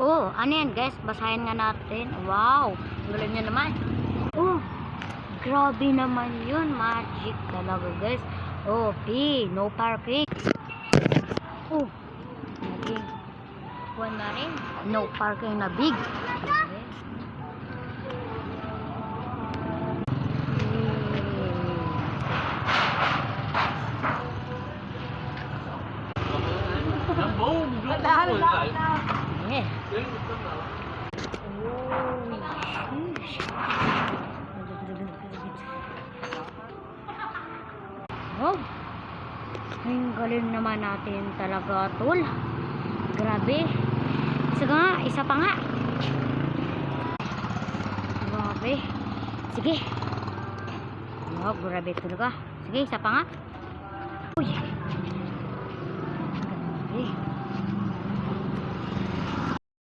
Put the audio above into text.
Oh, ano yan guys? Basahin nga natin. Wow, galing nyo naman. Oh, grabe naman yun. Magic talaga guys. Oh, P, no parking. Oh, naging kuwan na rin. No parking na big. Yeah. Oh, ang galing naman natin talaga, tol. Grabe. Isa pa nga. Grabe. Sige. Oh, grabe talaga. Sige, isa pa nga.